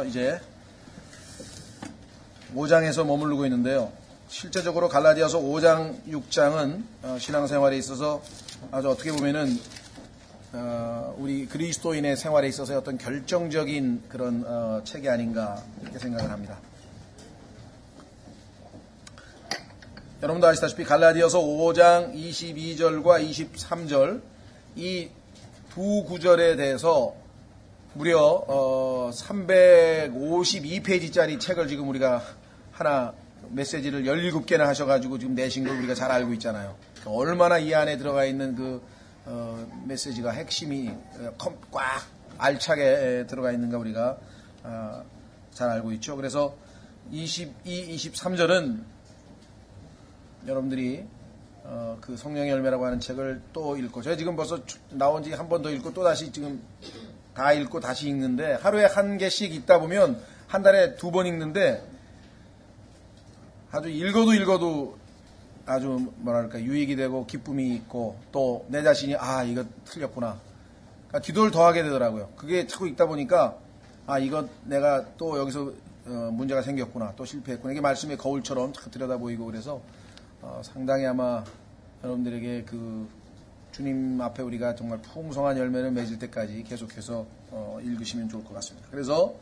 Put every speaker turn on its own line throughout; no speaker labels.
이제 5장에서 머무르고 있는데요. 실제적으로 갈라디아서 5장, 6장은 신앙생활에 있어서 아주 어떻게 보면은 우리 그리스도인의 생활에 있어서 어떤 결정적인 그런 책이 아닌가 이렇게 생각을 합니다. 여러분도 아시다시피 갈라디아서 5장 22절과 23절 이 두 구절에 대해서 무려 352페이지짜리 책을 지금 우리가 하나 메시지를 17개나 하셔가지고 지금 내신 걸 우리가 잘 알고 있잖아요. 얼마나 이 안에 들어가 있는 그 메시지가 핵심이 꽉 알차게 들어가 있는가 우리가 잘 알고 있죠. 그래서 22, 23절은 여러분들이 그 성령의 열매라고 하는 책을 또 읽고, 제가 지금 벌써 나온 지 한 번 더 읽고 또 다시 지금 다 읽고 다시 읽는데, 하루에 한 개씩 읽다 보면 한 달에 2번 읽는데 아주 읽어도 아주 뭐랄까 유익이 되고 기쁨이 있고, 또 내 자신이 이거 틀렸구나, 그러니까 기도를 더 하게 되더라고요. 그게 자꾸 읽다 보니까 이거 내가 또 여기서 문제가 생겼구나, 또 실패했구나, 이게 말씀의 거울처럼 자꾸 들여다 보이고, 그래서 상당히 아마 여러분들에게 그 주님 앞에 우리가 정말 풍성한 열매를 맺을 때까지 계속해서 읽으시면 좋을 것 같습니다. 그래서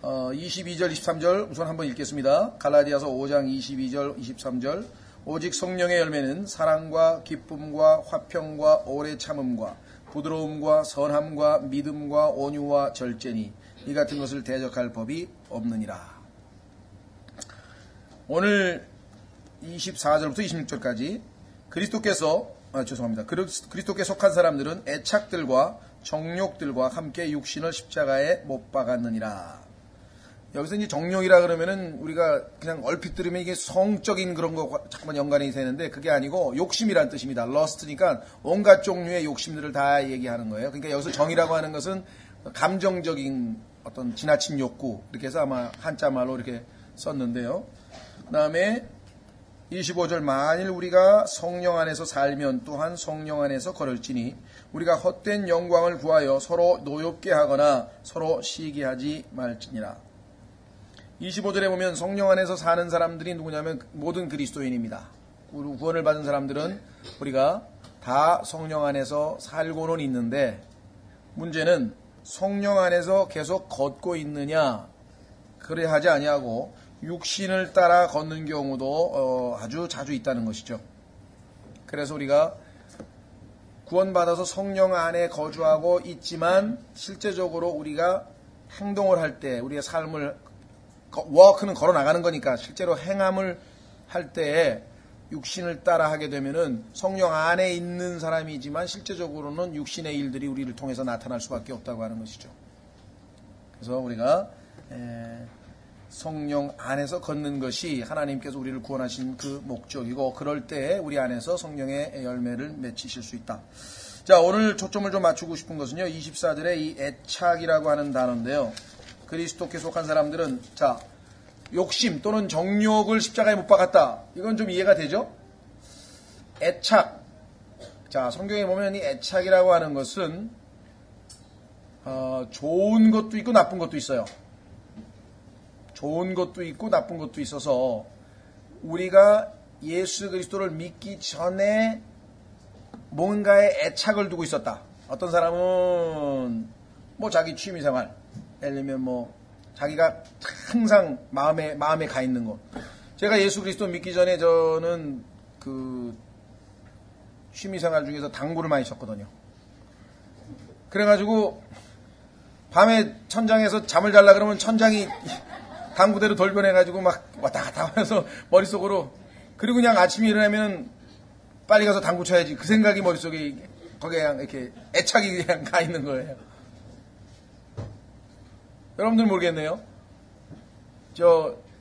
22절, 23절 우선 한번 읽겠습니다. 갈라디아서 5장 22절, 23절. 오직 성령의 열매는 사랑과 기쁨과 화평과 오래 참음과 부드러움과 선함과 믿음과 온유와 절제니 이 같은 것을 대적할 법이 없느니라. 오늘 24절부터 26절까지 그리스도께 속한 사람들은 애착들과 정욕들과 함께 육신을 십자가에 못 박았느니라. 여기서 이제 정욕이라 그러면은 우리가 그냥 얼핏 들으면 이게 성적인 그런 거 잠깐만 연관이 되는데, 그게 아니고 욕심이란 뜻입니다. 러스트니까 온갖 종류의 욕심들을 다 얘기하는 거예요. 그러니까 여기서 정이라고 하는 것은 감정적인 어떤 지나친 욕구, 이렇게 해서 아마 한자말로 이렇게 썼는데요. 그 다음에 25절, 만일 우리가 성령 안에서 살면 또한 성령 안에서 걸을지니 우리가 헛된 영광을 구하여 서로 노엽게 하거나 서로 시기하지 말지니라. 25절에 보면 성령 안에서 사는 사람들이 누구냐면 모든 그리스도인입니다. 구원을 받은 사람들은 우리가 다 성령 안에서 살고는 있는데, 문제는 성령 안에서 계속 걷고 있느냐, 그래 하지 아니하고 육신을 따라 걷는 경우도 아주 자주 있다는 것이죠. 그래서 우리가 구원받아서 성령 안에 거주하고 있지만 실제적으로 우리가 행동을 할 때, 우리의 삶을, 워크는 걸어 나가는 거니까 실제로 행함을 할 때에 육신을 따라 하게 되면은 성령 안에 있는 사람이지만 실제적으로는 육신의 일들이 우리를 통해서 나타날 수밖에 없다고 하는 것이죠. 그래서 우리가 성령 안에서 걷는 것이 하나님께서 우리를 구원하신 그 목적이고, 그럴 때 우리 안에서 성령의 열매를 맺히실 수 있다. 자, 오늘 초점을 좀 맞추고 싶은 것은요, 24절에 이 애착이라고 하는 단어인데요. 그리스도께 속한 사람들은 욕심 또는 정욕을 십자가에 못 박았다. 이건 좀 이해가 되죠? 애착. 자, 성경에 보면 이 애착이라고 하는 것은 좋은 것도 있고 나쁜 것도 있어요. 좋은 것도 있고 나쁜 것도 있어서 우리가 예수 그리스도를 믿기 전에 뭔가에 애착을 두고 있었다. 어떤 사람은 자기 취미생활, 예를 들면 자기가 항상 마음에 가 있는 것. 제가 예수 그리스도 믿기 전에 저는 그 취미생활 중에서 당구를 많이 쳤거든요. 그래가지고 밤에 천장에서 잠을 자려고 그러면 천장이 당구대로 돌변해가지고 막 왔다 갔다 하면서 머릿속으로, 그리고 그냥 아침에 일어나면 빨리 가서 당구 쳐야지, 그 생각이 머릿속에 거기에 그냥 이렇게 애착이 그냥 가 있는 거예요. 여러분들 모르겠네요.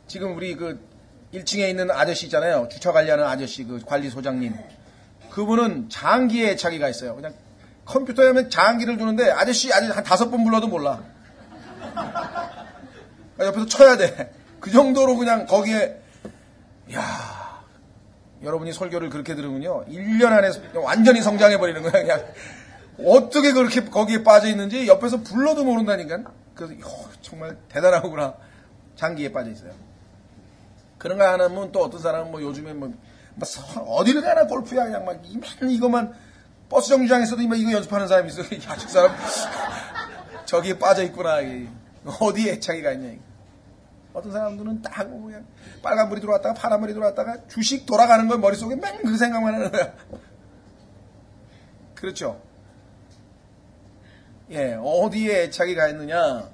지금 우리 그 1층에 있는 아저씨 있잖아요. 주차 관리하는 아저씨, 그 관리소장님. 그분은 장기에 애착이가 있어요. 그냥 컴퓨터에 하면 장기를 두는데 아저씨 한 5번 불러도 몰라. 옆에서 쳐야 돼. 그 정도로 그냥 거기에, 여러분이 설교를 그렇게 들으면요, 1년 안에 완전히 성장해버리는 거야. 그냥 어떻게 그렇게 거기에 빠져 있는지 옆에서 불러도 모른다니까. 그래서 정말 대단하구나. 장기에 빠져 있어요. 그런가 하면 또 어떤 사람은 뭐 요즘에 뭐 어디를 가나 골프야 그냥 막 이것만 버스 정류장에서도 이거 연습하는 사람이 있어. 야, 저 사람 저기에 빠져 있구나. 어디에 애착이가 있냐. 어떤 사람들은 딱 그냥 빨간불이 들어왔다가 파란불이 들어왔다가 주식 돌아가는 걸 머릿속에 맨 그 생각만 하는 거야. 그렇죠. 예, 어디에 애착이 가 있느냐.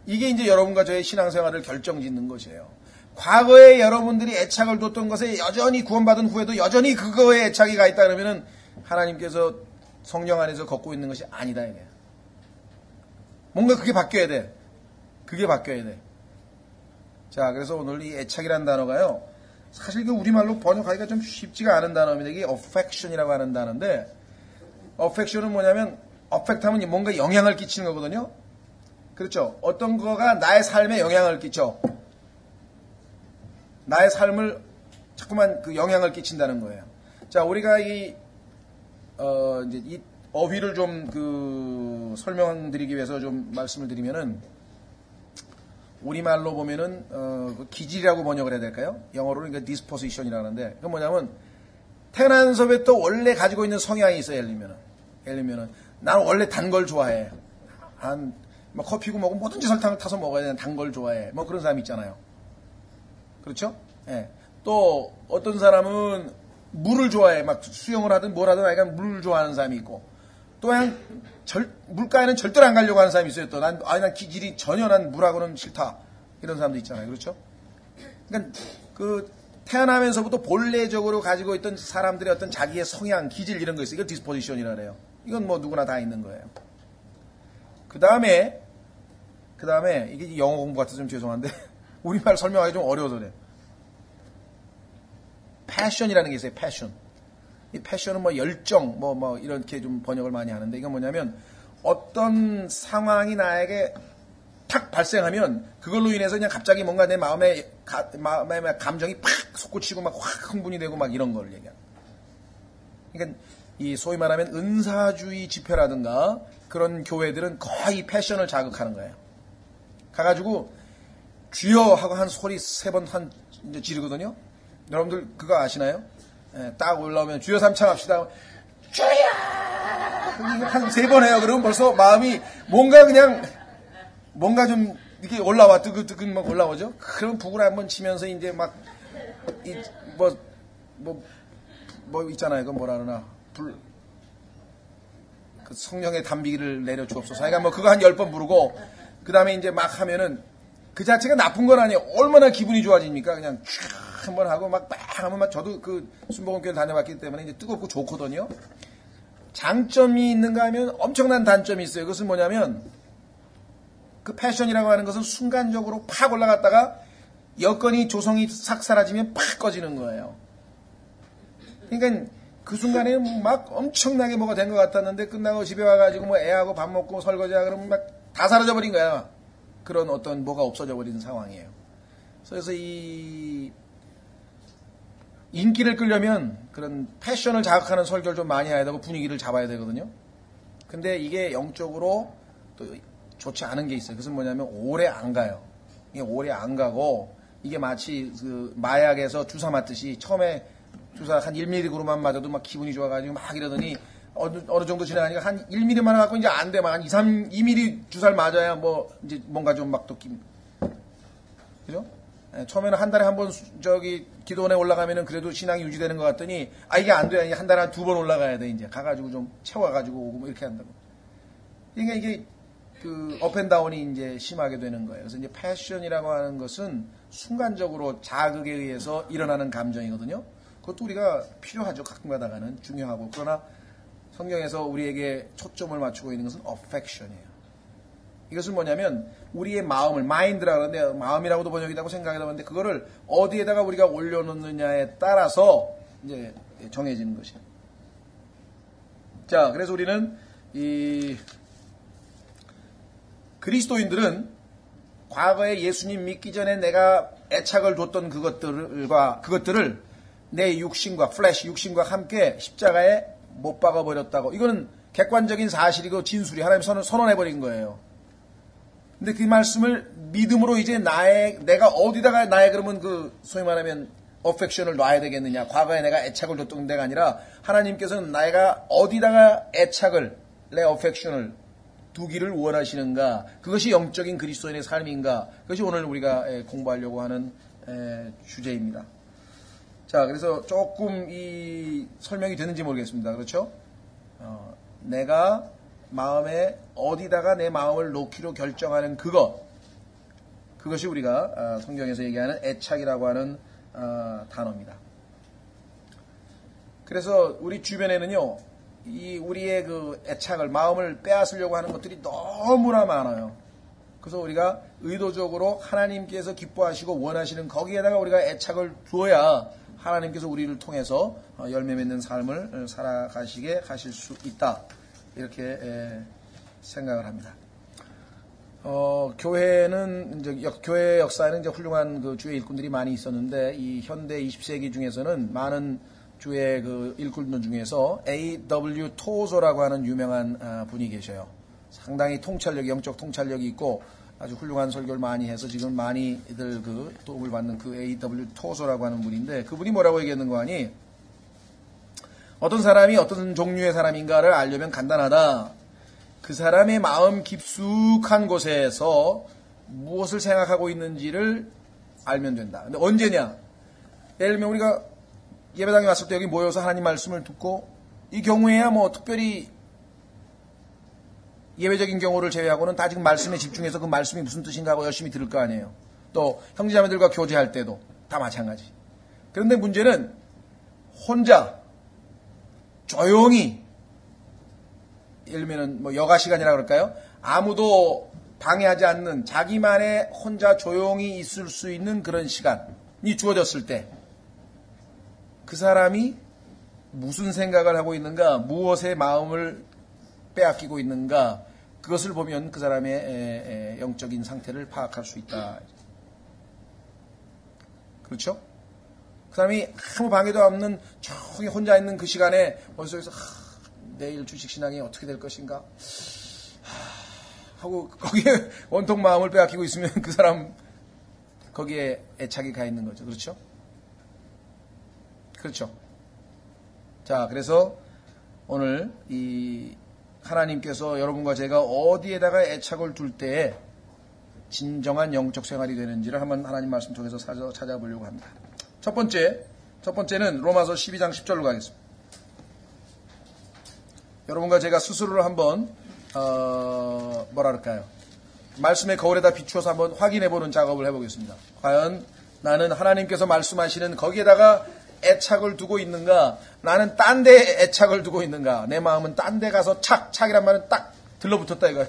이게 이제 여러분과 저의 신앙생활을 결정짓는 것이에요. 과거에 여러분들이 애착을 뒀던 것에 여전히 구원받은 후에도 여전히 그거에 애착이 가 있다 그러면은 하나님께서 성령 안에서 걷고 있는 것이 아니다 이게. 뭔가 그게 바뀌어야 돼. 그게 바뀌어야 돼. 자, 그래서 오늘 이 애착이라는 단어가요. 사실 그 우리말로 번역하기가 좀 쉽지가 않은 단어입니다. 이게 affection이라고 하는 단어인데, affection은 뭐냐면 affect 하면 뭔가 영향을 끼치는 거거든요. 그렇죠. 어떤 거가 나의 삶에 영향을 끼쳐. 나의 삶을 자꾸만 그 영향을 끼친다는 거예요. 자, 우리가 이제 이 어휘를 좀 설명드리기 위해서 좀 말씀을 드리면은, 우리말로 보면은, 기질이라고 번역을 해야 될까요? 영어로는 그러니까 disposition이라고 하는데, 그건 뭐냐면, 태어나서부터 원래 가지고 있는 성향이 있어요, 예를 들면은. 나는 원래 단 걸 좋아해. 뭐 커피고 뭐고 뭐든지 설탕을 타서 먹어야 되는 단 걸 좋아해. 뭐 그런 사람이 있잖아요. 그렇죠? 예. 또 어떤 사람은 물을 좋아해. 막 수영을 하든 뭘 하든 아이가 물을 좋아하는 사람이 있고, 또 그냥 물가에는 절대로 안 가려고 하는 사람이 있어요. 또 난 기질이 전혀 난 물하고는 싫다. 이런 사람도 있잖아요. 그렇죠? 그러니까 그 태어나면서부터 본래적으로 가지고 있던 사람들의 어떤 자기의 성향, 기질 이런 거 있어요. 이걸 디스포지션이라 그래요. 이건 뭐 누구나 다 있는 거예요. 그 다음에 이게 영어 공부 같아서 좀 죄송한데 우리말 설명하기 좀 어려워서 그래요. 패션이라는 게 있어요. 패션. 이 패션은 뭐 열정 뭐 이렇게 좀 번역을 많이 하는데, 이건 뭐냐면 어떤 상황이 나에게 탁 발생하면 그걸로 인해서 그냥 갑자기 뭔가 내 마음에 감정이 팍 솟구치고 막 확 흥분이 되고 막 이런 걸 얘기하는. 그러니까 이 소위 말하면 은사주의 집회라든가 그런 교회들은 거의 패션을 자극하는 거예요. 가가지고 주여 하고 한 소리 3번 이제 지르거든요. 여러분들 그거 아시나요? 예, 딱 올라오면 주여 3창 합시다. 주여! 한 3번 해요. 그러면 벌써 마음이 뭔가 좀 이렇게 올라와 뜨끈뜨끈 막 올라오죠. 그럼 북을 한번 치면서 이제 막 뭐 있잖아요. 그 뭐라 그러나 그 성령의 담비를 내려 주옵소서. 그러니까 뭐 그거 한 10번 부르고 그 다음에 이제 막 하면은 그 자체가 나쁜 건 아니에요. 얼마나 기분이 좋아집니까? 그냥 쫙 한번 하고 막 하면 막 저도 그 순복음교회 다녀봤기 때문에 이제 뜨겁고 좋거든요. 장점이 있는가 하면 엄청난 단점이 있어요. 그것은 뭐냐면 그 패션이라고 하는 것은 순간적으로 팍 올라갔다가 여건이 조성이 싹 사라지면 팍 꺼지는 거예요. 그러니까 그 순간에 막 엄청나게 뭐가 된 것 같았는데 끝나고 집에 와가지고 뭐 애하고 밥 먹고 설거지하고 그러면 막 다 사라져 버린 거야. 그런 어떤 뭐가 없어져 버리는 상황이에요. 그래서 이 인기를 끌려면 그런 패션을 자극하는 설교를 좀 많이 해야 되고 분위기를 잡아야 되거든요. 근데 이게 영적으로 또 좋지 않은 게 있어요. 그것은 뭐냐면 오래 안 가요. 이게 오래 안 가고, 이게 마치 그 마약에서 주사 맞듯이 처음에 주사 한 1mg만 맞아도 막 기분이 좋아가지고 막 이러더니 어느 정도 지나가니까 한 1mm만 갖고 이제 안 돼. 막 한 2mm 주사를 맞아야 뭐 이제 뭔가 좀 막 또 그죠? 처음에는 한 달에 한 번 기도원에 올라가면은 그래도 신앙이 유지되는 것 같더니 이게 안 돼. 한 달에 한 2번 올라가야 돼. 이제 가가지고 좀 채워가지고 오고 뭐 이렇게 한다고. 그러니까 이게 그 업앤다운이 이제 심하게 되는 거예요. 그래서 이제 패션이라고 하는 것은 순간적으로 자극에 의해서 일어나는 감정이거든요. 그것도 우리가 필요하죠. 가끔 가다가는 중요하고. 그러나 성경에서 우리에게 초점을 맞추고 있는 것은 affection이에요. 이것은 뭐냐면 우리의 마음을 mind라고 하는데, 마음이라고도 번역이 되고 생각이 되는데 그거를 어디에다가 우리가 올려놓느냐에 따라서 이제 정해지는 것이에요. 자, 그래서 우리는 이 그리스도인들은 과거에 예수님 믿기 전에 내가 애착을 뒀던 그것들을 내 육신과 육신과 함께 십자가에 못 박아버렸다고. 이거는 객관적인 사실이고 진술이 하나님 선언해버린 거예요. 근데 그 말씀을 믿음으로 이제 내가 어디다가 나의 그러면 그 소위 말하면 어펙션을 놔야 되겠느냐. 과거에 내가 애착을 뒀던 데가 아니라 하나님께서는 내가 어디다가 애착을 내 어펙션을 두기를 원하시는가. 그것이 영적인 그리스도인의 삶인가. 그것이 오늘 우리가 공부하려고 하는 주제입니다. 자, 그래서 조금 이 설명이 되는지 모르겠습니다. 그렇죠? 내가 마음에 어디다가 내 마음을 놓기로 결정하는 그것이 우리가 성경에서 얘기하는 애착이라고 하는 단어입니다. 그래서 우리 주변에는요, 우리의 그 애착을, 마음을 빼앗으려고 하는 것들이 너무나 많아요. 그래서 우리가 의도적으로 하나님께서 기뻐하시고 원하시는 거기에다가 우리가 애착을 두어야 하나님께서 우리를 통해서 열매 맺는 삶을 살아가시게 하실 수 있다. 이렇게 생각을 합니다. 교회는 교회 역사에는 이제 훌륭한 그 주의 일꾼들이 많이 있었는데 이 현대 20세기 중에서는 많은 주의 그 일꾼들 중에서 A.W. 토저라고 하는 유명한 분이 계셔요. 상당히 영적 통찰력이 있고 아주 훌륭한 설교를 많이 해서 지금 많이들 그 도움을 받는 그 A.W. 토저라고 하는 분인데 그분이 뭐라고 얘기했는 거 아니? 어떤 사람이 어떤 종류의 사람인가를 알려면 간단하다. 그 사람의 마음 깊숙한 곳에서 무엇을 생각하고 있는지를 알면 된다. 근데 언제냐? 예를 들면 우리가 예배당에 왔을 때 여기 모여서 하나님 말씀을 듣고 이 경우에야 뭐 특별히 예외적인 경우를 제외하고는 다 지금 말씀에 집중해서 그 말씀이 무슨 뜻인가 하고 열심히 들을 거 아니에요. 또 형제자매들과 교제할 때도 다 마찬가지. 그런데 문제는 혼자 조용히 예를 들면 뭐 여가 시간이라 그럴까요? 아무도 방해하지 않는 자기만의 혼자 조용히 있을 수 있는 그런 시간이 주어졌을 때 그 사람이 무슨 생각을 하고 있는가, 무엇에 마음을 빼앗기고 있는가, 그것을 보면 그 사람의 영적인 상태를 파악할 수 있다. 그렇죠? 그 사람이 아무 방해도 없는 저기 혼자 있는 그 시간에 머릿속에서 내일 주식신앙이 어떻게 될 것인가 하고 거기에 온통 마음을 빼앗기고 있으면 그 사람 거기에 애착이 가 있는 거죠. 그렇죠? 그렇죠. 자, 그래서 오늘 이 하나님께서 여러분과 제가 어디에다가 애착을 둘 때에 진정한 영적 생활이 되는지를 한번 하나님 말씀 통해서 찾아보려고 합니다. 첫 번째는 로마서 12장 10절로 가겠습니다. 여러분과 제가 스스로를 한번 뭐랄까요? 말씀의 거울에다 비추어서 한번 확인해보는 작업을 해보겠습니다. 과연 나는 하나님께서 말씀하시는 거기에다가 애착을 두고 있는가? 나는 딴 데 애착을 두고 있는가? 내 마음은 딴 데 가서 착이란 말은 딱 들러붙었다 이거예요.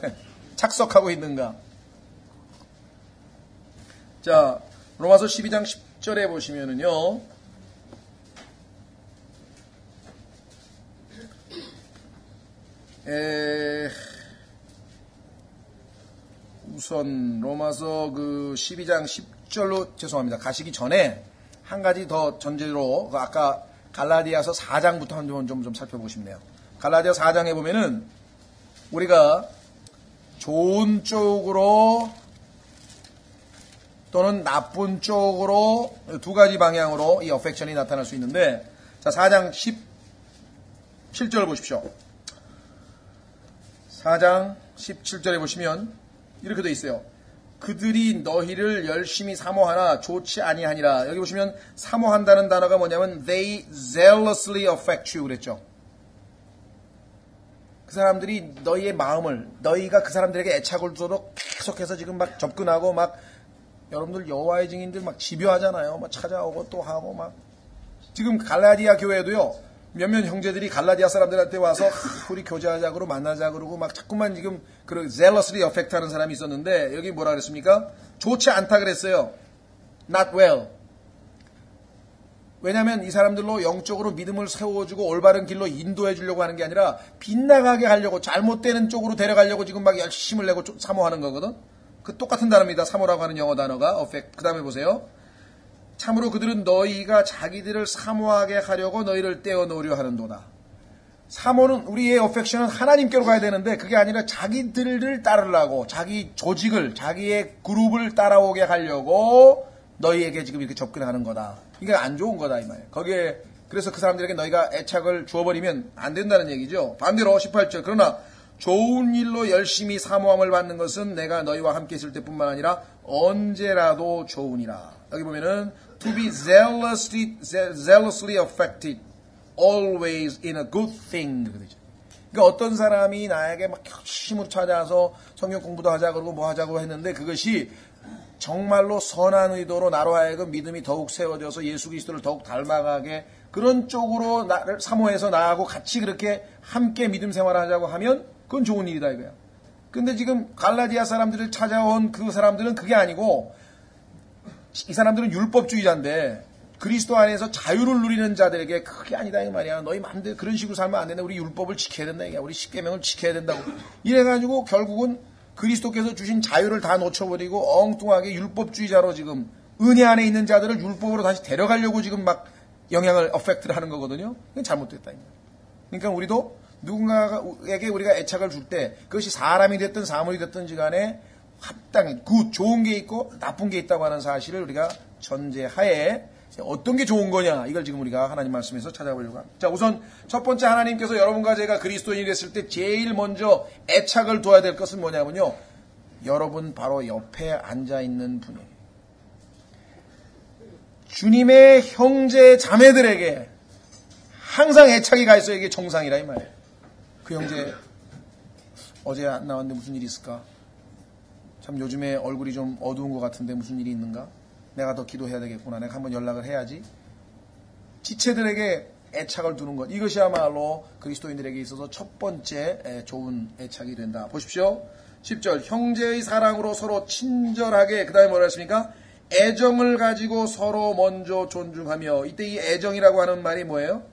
착석하고 있는가? 자, 로마서 12장 10절에 보시면은요. 우선 로마서 그 12장 10절로 죄송합니다. 가시기 전에 한 가지 더 전제로 아까 갈라디아서 4장부터 한번 좀 살펴보고 싶네요. 갈라디아 4장에 보면은 우리가 좋은 쪽으로 또는 나쁜 쪽으로 두 가지 방향으로 이 어펙션이 나타날 수 있는데 자 4장 17절 보십시오. 4장 17절에 보시면 이렇게 되어 있어요. 그들이 너희를 열심히 사모하나 좋지 아니하니라. 여기 보시면 사모한다는 단어가 뭐냐면 they zealously affect you 그랬죠. 그 사람들이 너희의 마음을 너희가 그 사람들에게 애착을 두도록 계속해서 지금 막 접근하고 막 여러분들 여호와의 증인들 막 집요하잖아요. 막 찾아오고 또 하고 막 지금 갈라디아 교회도요. 몇몇 형제들이 갈라디아 사람들한테 와서 우리 교제하자 그러고 만나자 그러고 막 자꾸만 지금 그 zealously affect 하는 사람이 있었는데 여기 뭐라 그랬습니까? 좋지 않다 그랬어요. Not well. 왜냐하면 이 사람들로 영적으로 믿음을 세워주고 올바른 길로 인도해 주려고 하는 게 아니라 빗나가게 하려고 잘못되는 쪽으로 데려가려고 지금 막 열심을 내고 사모하는 거거든. 그 똑같은 단어입니다. 사모라고 하는 영어 단어가 affect. 그 다음에 보세요. 참으로 그들은 너희가 자기들을 사모하게 하려고 너희를 떼어놓으려 하는도다. 사모는 우리의 어펙션은 하나님께로 가야 되는데 그게 아니라 자기들을 따르려고 자기 조직을 자기의 그룹을 따라오게 하려고 너희에게 지금 이렇게 접근하는 거다. 이게 안 좋은 거다 이 말이에요. 거기에 그래서 그 사람들에게 너희가 애착을 주어버리면 안 된다는 얘기죠. 반대로 18절 그러나 좋은 일로 열심히 사모함을 받는 것은 내가 너희와 함께 있을 때뿐만 아니라 언제라도 좋으니라. 여기 보면은 to be zealously affected always in a good thing. 그러니까 어떤 사람이 나에게 막 열심히 찾아와서 성경 공부도 하자 그러고 뭐 하자고 했는데 그것이 정말로 선한 의도로 나로 하여금 믿음이 더욱 세워져서 예수 그리스도를 더욱 닮아가게 그런 쪽으로 나를 사모해서 나하고 같이 그렇게 함께 믿음 생활을 하자고 하면 그건 좋은 일이다 이거야. 근데 지금 갈라디아 사람들을 찾아온 그 사람들은 그게 아니고 이 사람들은 율법주의자인데 그리스도 안에서 자유를 누리는 자들에게 그게 아니다 이 말이야. 너희 마음대로 그런 식으로 살면 안 된다. 우리 율법을 지켜야 된다 이게. 우리 십계명을 지켜야 된다고. 이래가지고 결국은 그리스도께서 주신 자유를 다 놓쳐버리고 엉뚱하게 율법주의자로 지금 은혜 안에 있는 자들을 율법으로 다시 데려가려고 지금 막 영향을 어펙트를 하는 거거든요. 그건 잘못됐다. 그러니까 우리도 누군가에게 우리가 애착을 줄 때 그것이 사람이 됐든 사물이 됐든지 간에 합당히 좋은 게 있고 나쁜 게 있다고 하는 사실을 우리가 전제하에 어떤 게 좋은 거냐 이걸 지금 우리가 하나님 말씀에서 찾아보려고 합니다. 자, 우선 첫 번째 하나님께서 여러분과 제가 그리스도인이 됐을 때 제일 먼저 애착을 둬야 될 것은 뭐냐면요. 여러분 바로 옆에 앉아있는 분이에요. 주님의 형제 자매들에게 항상 애착이 가 있어야 이게 정상이라 이 말이에요. 그 형제 어제 안 나왔는데 무슨 일이 있을까? 참 요즘에 얼굴이 좀 어두운 것 같은데 무슨 일이 있는가? 내가 더 기도해야 되겠구나. 내가 한번 연락을 해야지. 지체들에게 애착을 두는 것. 이것이야말로 그리스도인들에게 있어서 첫 번째 좋은 애착이 된다. 보십시오. 10절. 형제의 사랑으로 서로 친절하게 그 다음에 뭐라 했습니까? 애정을 가지고 서로 먼저 존중하며 이때 이 애정이라고 하는 말이 뭐예요?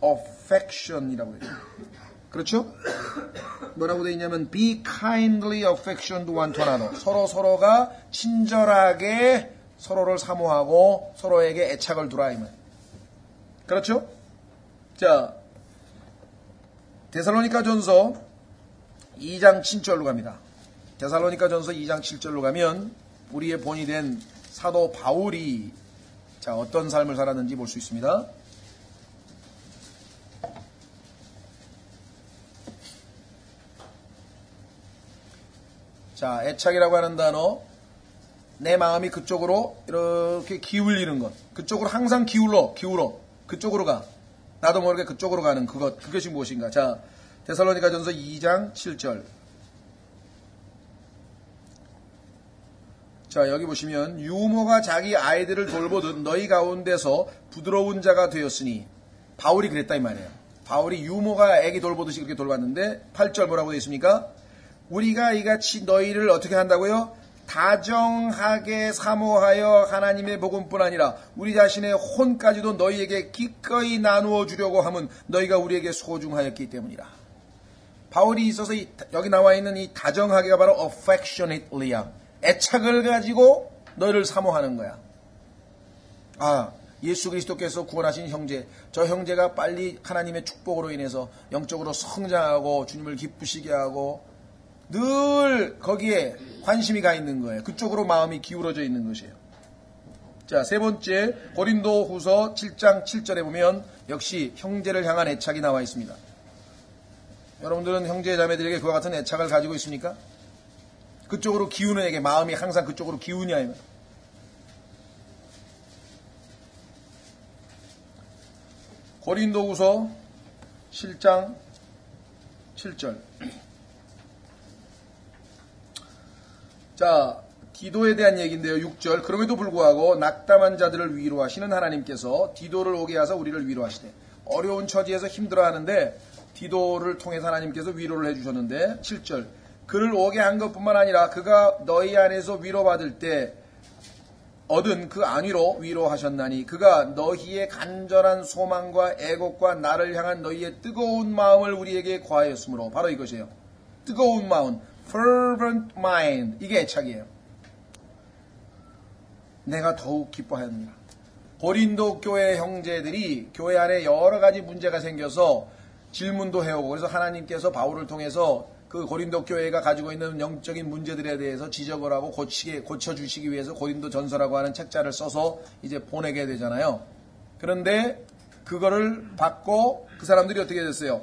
affection이라고 해요. 그렇죠? 뭐라고 되어 있냐면 be kindly affectioned one to another. 서로가 친절하게 서로를 사모하고 서로에게 애착을 두라 이 말. 그렇죠? 자, 데살로니가전서 2장 7절로 갑니다. 데살로니가전서 2장 7절로 가면 우리의 본이 된 사도 바울이 자 어떤 삶을 살았는지 볼 수 있습니다. 자, 애착이라고 하는 단어, 내 마음이 그쪽으로 이렇게 기울이는 것, 그쪽으로 항상 기울어, 그쪽으로 가. 나도 모르게 그쪽으로 가는 그것이 무엇인가. 자, 데살로니가전서 2장 7절. 자, 여기 보시면 유모가 자기 아이들을 돌보듯 너희 가운데서 부드러운 자가 되었으니 바울이 그랬다 이 말이에요. 바울이 유모가 애기 돌보듯이 그렇게 돌봤는데 8절 뭐라고 되어 있습니까? 우리가 이같이 너희를 어떻게 한다고요? 다정하게 사모하여 하나님의 복음뿐 아니라 우리 자신의 혼까지도 너희에게 기꺼이 나누어 주려고 함은 너희가 우리에게 소중하였기 때문이라. 바울이 있어서 여기 나와 있는 이 다정하게가 바로 affectionately야. 애착을 가지고 너희를 사모하는 거야. 아, 예수 그리스도께서 구원하신 형제, 저 형제가 빨리 하나님의 축복으로 인해서 영적으로 성장하고 주님을 기쁘시게 하고 늘 거기에 관심이 가 있는 거예요. 그쪽으로 마음이 기울어져 있는 것이에요. 자, 세 번째 고린도 후서 7장 7절에 보면 역시 형제를 향한 애착이 나와 있습니다. 여러분들은 형제 자매들에게 그와 같은 애착을 가지고 있습니까? 그쪽으로 기우는 에게 마음이 항상 그쪽으로 기우냐. 고린도 후서 7장 7절. 자, 디도에 대한 얘기인데요. 6절. 그럼에도 불구하고 낙담한 자들을 위로하시는 하나님께서 디도를 오게 하사 우리를 위로하시되 어려운 처지에서 힘들어하는데 디도를 통해서 하나님께서 위로를 해주셨는데 7절. 그를 오게 한 것뿐만 아니라 그가 너희 안에서 위로받을 때 얻은 그 안위로 위로하셨나니 그가 너희의 간절한 소망과 애곡과 나를 향한 너희의 뜨거운 마음을 우리에게 과하였으므로 바로 이것이에요. 뜨거운 마음, fervent mind. 이게 애착이에요. 내가 더욱 기뻐하였느니라. 고린도 교회 형제들이 교회 안에 여러 가지 문제가 생겨서 질문도 해오고, 그래서 하나님께서 바울을 통해서 그 고린도 교회가 가지고 있는 영적인 문제들에 대해서 지적을 하고 고쳐주시기 위해서 고린도 전서라고 하는 책자를 써서 이제 보내게 되잖아요. 그런데 그거를 받고 그 사람들이 어떻게 됐어요?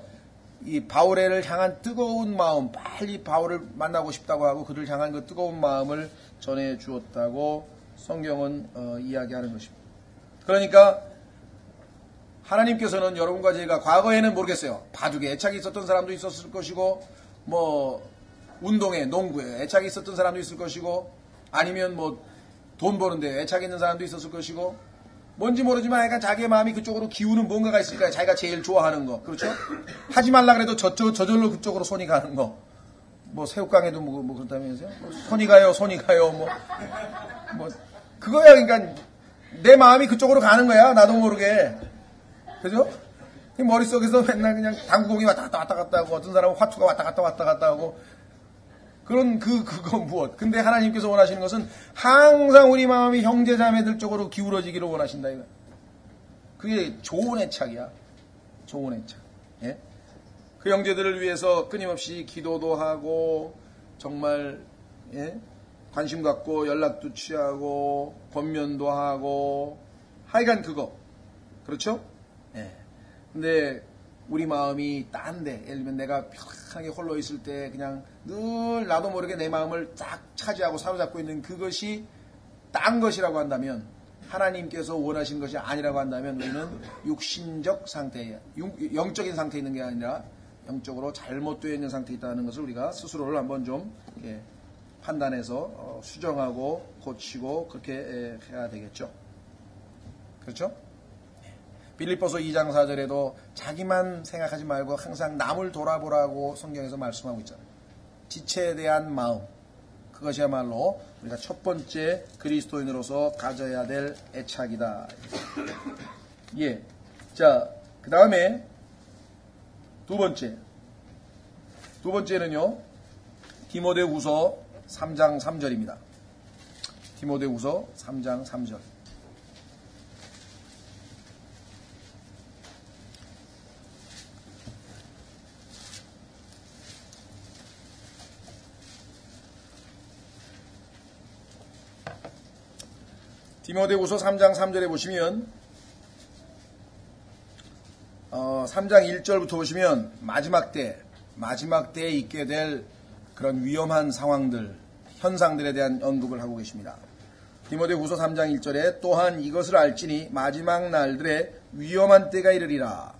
이 바울을 향한 뜨거운 마음, 빨리 바울을 만나고 싶다고 하고 그를 향한 그 뜨거운 마음을 전해 주었다고 성경은 이야기하는 것입니다. 그러니까 하나님께서는 여러분과 제가 과거에는 모르겠어요. 바둑에 애착이 있었던 사람도 있었을 것이고, 뭐 운동에, 농구에 애착이 있었던 사람도 있을 것이고, 아니면 뭐 돈 버는데 애착이 있는 사람도 있었을 것이고, 뭔지 모르지만 약간 자기의 마음이 그쪽으로 기우는 뭔가가 있을 거예요. 자기가 제일 좋아하는 거. 그렇죠? 하지 말라 그래도 저절로 그쪽으로 손이 가는 거. 뭐 새우깡에도 뭐 그렇다면서요? 뭐 손이 가요. 뭐 그거야. 그러니까 내 마음이 그쪽으로 가는 거야. 나도 모르게. 그죠? 머릿속에서 맨날 그냥 당구공이 왔다 갔다 하고, 어떤 사람은 화투가 왔다 갔다 하고, 그런 그거 무엇. 근데 하나님께서 원하시는 것은 항상 우리 마음이 형제 자매들 쪽으로 기울어지기를 원하신다 이거. 그게 좋은 애착이야. 좋은 애착. 예? 그 형제들을 위해서 끊임없이 기도도 하고, 정말 예? 관심 갖고 연락도 취하고 권면도 하고, 하여간 그거. 그렇죠? 예. 근데 우리 마음이 딴데, 예를 들면 내가 편하게 홀로 있을 때 그냥 늘 나도 모르게 내 마음을 딱 차지하고 사로잡고 있는 그것이 딴 것이라고 한다면, 하나님께서 원하시는 것이 아니라고 한다면 우리는 육신적 상태에, 영적인 상태에 있는 게 아니라 영적으로 잘못되어 있는 상태에 있다는 것을 우리가 스스로를 한번 좀 판단해서 수정하고 고치고 그렇게 해야 되겠죠. 그렇죠? 빌립보서 2장 4절에도 자기만 생각하지 말고 항상 남을 돌아보라고 성경에서 말씀하고 있잖아요. 지체에 대한 마음, 그것이야말로 우리가 첫 번째 그리스도인으로서 가져야 될 애착이다. 예. 자, 그 다음에 두 번째는요, 디모데후서 3장 3절입니다. 디모데후서 3장 3절. 디모데후서 3장 3절에 보시면 3장 1절부터 보시면 마지막 때에 있게 될 그런 위험한 상황들, 현상들에 대한 언급을 하고 계십니다. 디모데후서 3장 1절에 또한 이것을 알지니 마지막 날들에 위험한 때가 이르리라.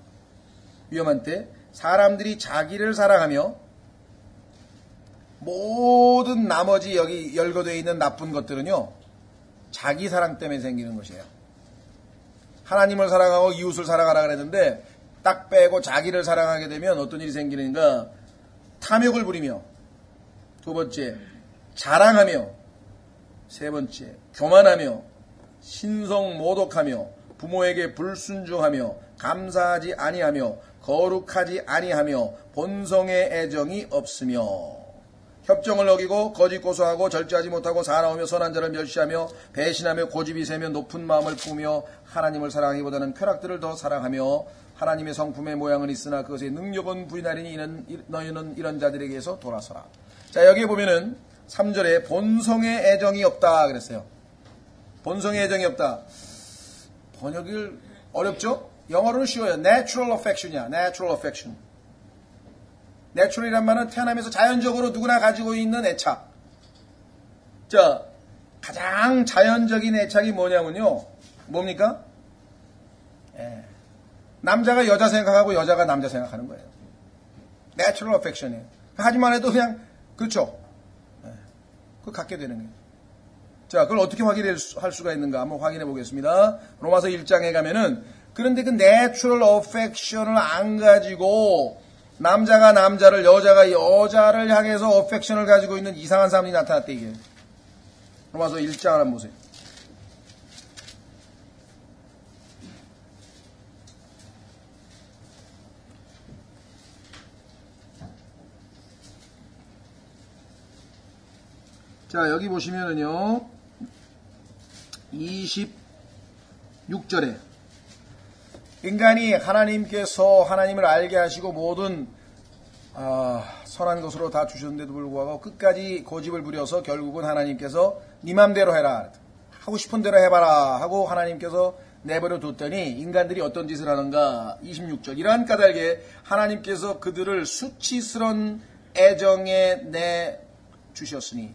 위험한 때, 사람들이 자기를 사랑하며 모든 나머지 여기 열거되어 있는 나쁜 것들은요, 자기 사랑 때문에 생기는 것이에요. 하나님을 사랑하고 이웃을 사랑하라 그랬는데 딱 빼고 자기를 사랑하게 되면 어떤 일이 생기는가? 탐욕을 부리며, 두 번째 자랑하며, 세 번째 교만하며, 신성모독하며, 부모에게 불순종하며, 감사하지 아니하며, 거룩하지 아니하며, 본성의 애정이 없으며, 협정을 어기고 거짓 고소하고 절제하지 못하고 사나우며 선한 자를 멸시하며 배신하며 고집이 세며 높은 마음을 품으며 하나님을 사랑하기보다는 쾌락들을 더 사랑하며 하나님의 성품의 모양은 있으나 그것의 능력은 부인하리니 너희는 이런 자들에게서 돌아서라. 자, 여기에 보면은 3절에 본성의 애정이 없다 그랬어요. 본성의 애정이 없다. 번역을 어렵죠? 영어로는 쉬워요. Natural affection이야. Natural affection. 내추럴이란 말은 태어나면서 자연적으로 누구나 가지고 있는 애착. 자, 가장 자연적인 애착이 뭐냐면요. 뭡니까? 남자가 여자 생각하고 여자가 남자 생각하는 거예요. 내추럴 어펙션이에요. 하지만 해도 그냥 그렇죠. 그걸 갖게 되는 거예요. 자, 그걸 어떻게 확인할 수가 있는가 한번 확인해 보겠습니다. 로마서 1장에 가면은, 그런데 그 내추럴 어펙션을 안 가지고 남자가 남자를, 여자가 여자를 향해서 어펙션을 가지고 있는 이상한 사람이 나타났대, 이게. 로마서 1장 한번 보세요. 자, 여기 보시면은요, 6절에 인간이 하나님께서 하나님을 알게 하시고 모든 선한 것으로 다 주셨는데도 불구하고 끝까지 고집을 부려서 결국은 하나님께서 네 맘대로 해라, 하고 싶은 대로 해봐라 하고 하나님께서 내버려 뒀더니 인간들이 어떤 짓을 하는가. 26절 이러한 까닭에 하나님께서 그들을 수치스러운 애정에 내주셨으니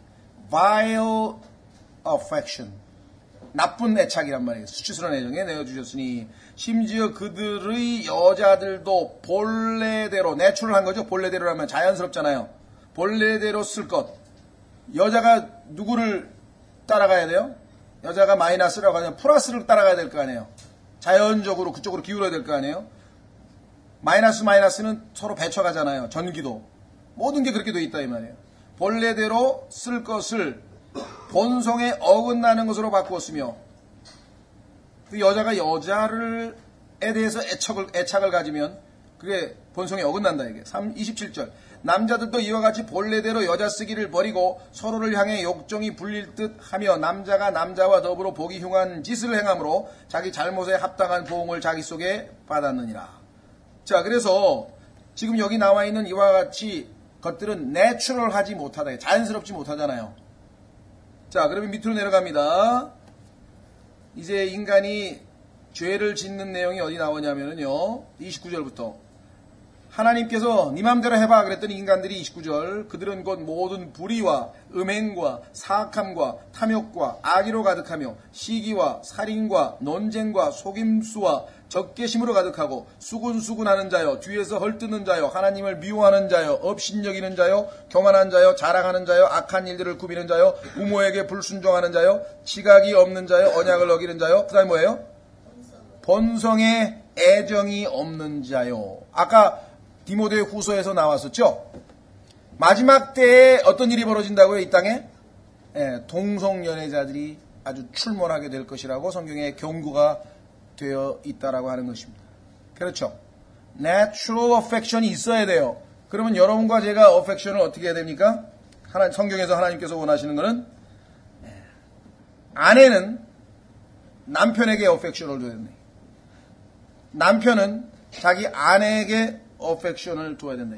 vile affection, 나쁜 애착이란 말이에요. 수치스러운 애정에 내어주셨으니 심지어 그들의 여자들도 본래대로, 내추럴한 거죠. 본래대로라면 자연스럽잖아요. 본래대로 쓸 것. 여자가 누구를 따라가야 돼요? 여자가 마이너스라고 하면 플러스를 따라가야 될 거 아니에요. 자연적으로 그쪽으로 기울어야 될 거 아니에요. 마이너스는 서로 배쳐가잖아요. 전기도. 모든 게 그렇게 돼 있다 이 말이에요. 본래대로 쓸 것을 본성에 어긋나는 것으로 바꾸었으며 그 여자가 여자에 대해서 애착을 가지면 그게 본성에 어긋난다 이게. 27절 남자들도 이와 같이 본래대로 여자 쓰기를 버리고 서로를 향해 욕정이 불릴 듯 하며 남자가 남자와 더불어 보기 흉한 짓을 행함으로 자기 잘못에 합당한 보응을 자기 속에 받았느니라. 자, 그래서 지금 여기 나와 있는 이와 같이 것들은 내추럴하지 못하다, 자연스럽지 못하잖아요. 자, 그러면 밑으로 내려갑니다. 이제 인간이 죄를 짓는 내용이 어디 나오냐면요. 29절부터 하나님께서 네 맘대로 해봐 그랬더니 인간들이 29절 그들은 곧 모든 불의와 음행과 사악함과 탐욕과 악의로 가득하며 시기와 살인과 논쟁과 속임수와 적개심으로 가득하고 수군수군하는 자요 뒤에서 헐뜯는 자요 하나님을 미워하는 자요 업신여기는 자요 교만한 자요 자랑하는 자요 악한 일들을 꾸미는 자요 부모에게 불순종하는 자요 지각이 없는 자요 언약을 어기는 자요 그 다음에 뭐예요? 본성에 애정이 없는 자요. 아까 디모데 후서에서 나왔었죠. 마지막 때에 어떤 일이 벌어진다고요? 이 땅에 동성연애자들이 아주 출몰하게 될 것이라고 성경에 경고가 되어 있다라고 하는 것입니다. 그렇죠. Natural affection이 있어야 돼요. 그러면 여러분과 제가 affection을 어떻게 해야 됩니까? 성경에서 하나님께서 원하시는 것은 아내는 남편에게 affection을 줘야 됩니다. 남편은 자기 아내에게 어펙션을 줘야 된다.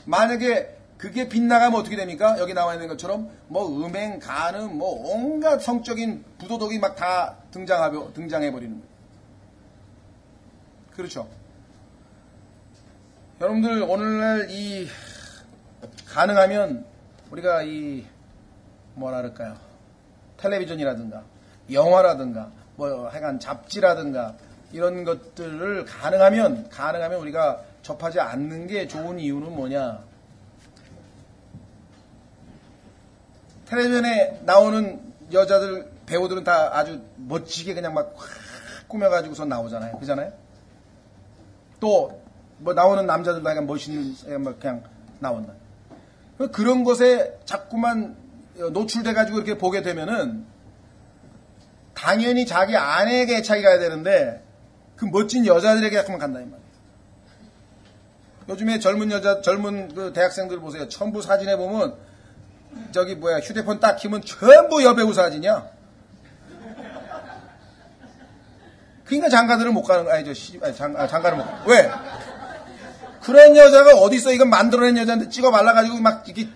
만약에 그게 빗나가면 어떻게 됩니까? 여기 나와 있는 것처럼 뭐 음행, 간음, 뭐 온갖 성적인 부도덕이 막 다 등장해 버리는 거예요. 그렇죠. 여러분들 오늘날 가능하면 우리가 뭐라 그럴까요? 텔레비전이라든가 영화라든가 뭐 하여간 잡지라든가 이런 것들을 가능하면 우리가 접하지 않는 게 좋은 이유는 뭐냐? 텔레비전에 나오는 여자들, 배우들은 다 아주 멋지게 그냥 막 꾸며가지고서 나오잖아요. 그잖아요? 또, 뭐 나오는 남자들도 약간 멋있는, 그냥 나온다. 그런 것에 자꾸만 노출돼가지고 이렇게 보게 되면은 당연히 자기 아내에게 애착이 가야 되는데 그 멋진 여자들에게 자꾸만 간다 이 말이에요. 요즘에 젊은 그 대학생들 보세요. 전부 사진에 보면 휴대폰 딱 키면 전부 여배우 사진이야. 그러니까 장가들을 못 가는 거야. 장가를 못 가. 왜? 그런 여자가 어디 있어? 이건 만들어낸 여자한테 찍어 말라가지고 막 이렇게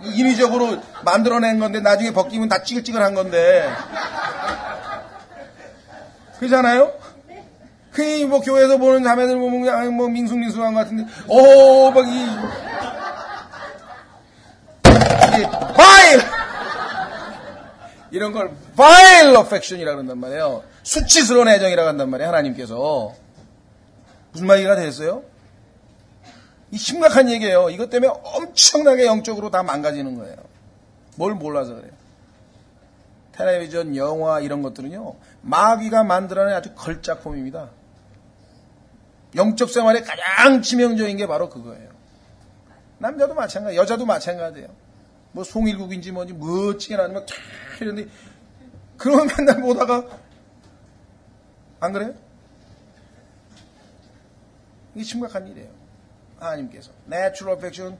인위적으로 만들어낸 건데 나중에 벗기면 다 찌글찌글한 건데. 그렇잖아요? 뭐 교회에서 보는 자매들 보면 뭐 밍숭밍숭한 것 같은데, 이게 vile! 이런 걸 vile affection이라고 한단 말이에요. 수치스러운 애정이라고 한단 말이에요. 하나님께서. 무슨 말이가 됐어요? 이 심각한 얘기예요. 이것 때문에 엄청나게 영적으로 다 망가지는 거예요. 뭘 몰라서 그래요. 텔레비전, 영화 이런 것들은요. 마귀가 만들어낸 아주 걸작품입니다. 영적 생활에 가장 치명적인 게 바로 그거예요. 남자도 마찬가지, 여자도 마찬가지예요. 뭐 송일국인지 뭔지 멋지게 나누면 막 이런데 그러면 맨날 보다가 안 그래요? 이게 심각한 일이에요. 하나님께서 Natural affection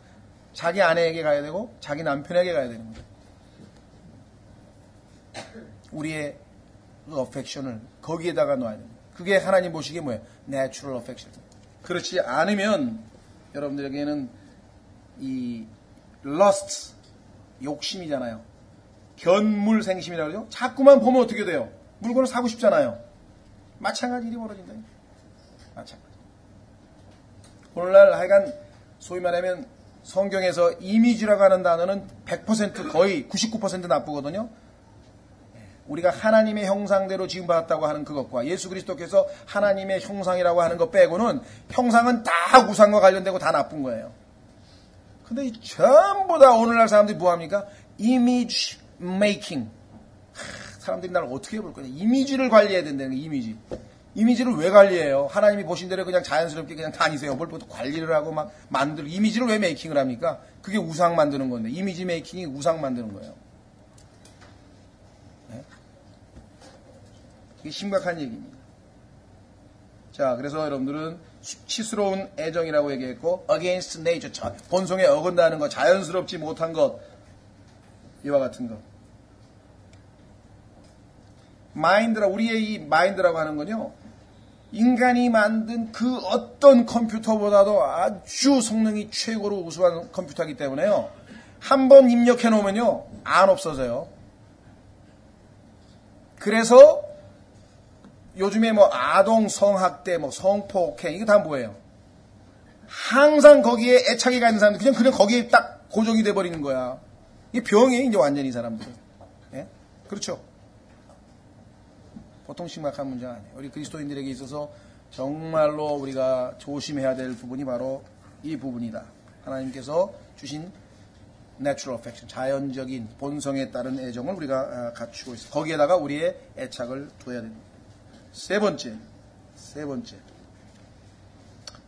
자기 아내에게 가야 되고 자기 남편에게 가야 되는 거예요. 우리의 affection을 거기에다가 놓아야 됩니다. 그게 하나님 보시기에 뭐예요? natural affection. 그렇지 않으면 여러분들에게는 이 lust, 욕심이잖아요. 견물생심이라고 그러죠? 자꾸만 보면 어떻게 돼요? 물건을 사고 싶잖아요. 마찬가지 일이 벌어진다. 마찬가지. 오늘날 하여간 소위 말하면 성경에서 이미지라고 하는 단어는 100% 거의 99% 나쁘거든요. 우리가 하나님의 형상대로 지음받았다고 하는 그것과 예수 그리스도께서 하나님의 형상이라고 하는 것 빼고는 형상은 다 우상과 관련되고 다 나쁜 거예요. 근데 전부 다 오늘날 사람들이 뭐합니까? 이미지 메이킹. 사람들이 나를 어떻게 볼 거냐. 이미지를 관리해야 된다는 거예요. 이미지. 이미지를 왜 관리해요? 하나님이 보신 대로 그냥 자연스럽게 그냥 다니세요. 뭘 또 관리를 하고 막 만들고. 이미지를 왜 메이킹을 합니까? 그게 우상 만드는 건데. 이미지 메이킹이 우상 만드는 거예요. 네? 이게 심각한 얘기입니다. 자, 그래서 여러분들은 수치스러운 애정이라고 얘기했고, against nature, 본성에 어긋나는 것, 자연스럽지 못한 것, 이와 같은 것. 마인드라, 우리의 이 마인드라고 하는 건요, 인간이 만든 그 어떤 컴퓨터보다도 아주 성능이 최고로 우수한 컴퓨터이기 때문에요, 한번 입력해 놓으면요, 안 없어져요. 그래서 요즘에 뭐 아동 성학대, 뭐 성폭행, 이거 다 뭐예요? 항상 거기에 애착이 가 있는 사람들, 그냥 거기에 딱 고정이 돼버리는 거야. 이게 병이에요, 이제 완전히 이 사람들. 예? 그렇죠? 보통 심각한 문제가 아니에요. 우리 그리스도인들에게 있어서 정말로 우리가 조심해야 될 부분이 바로 이 부분이다. 하나님께서 주신 natural affection, 자연적인 본성에 따른 애정을 우리가 갖추고 있어요. 거기에다가 우리의 애착을 둬야 됩니다. 세 번째.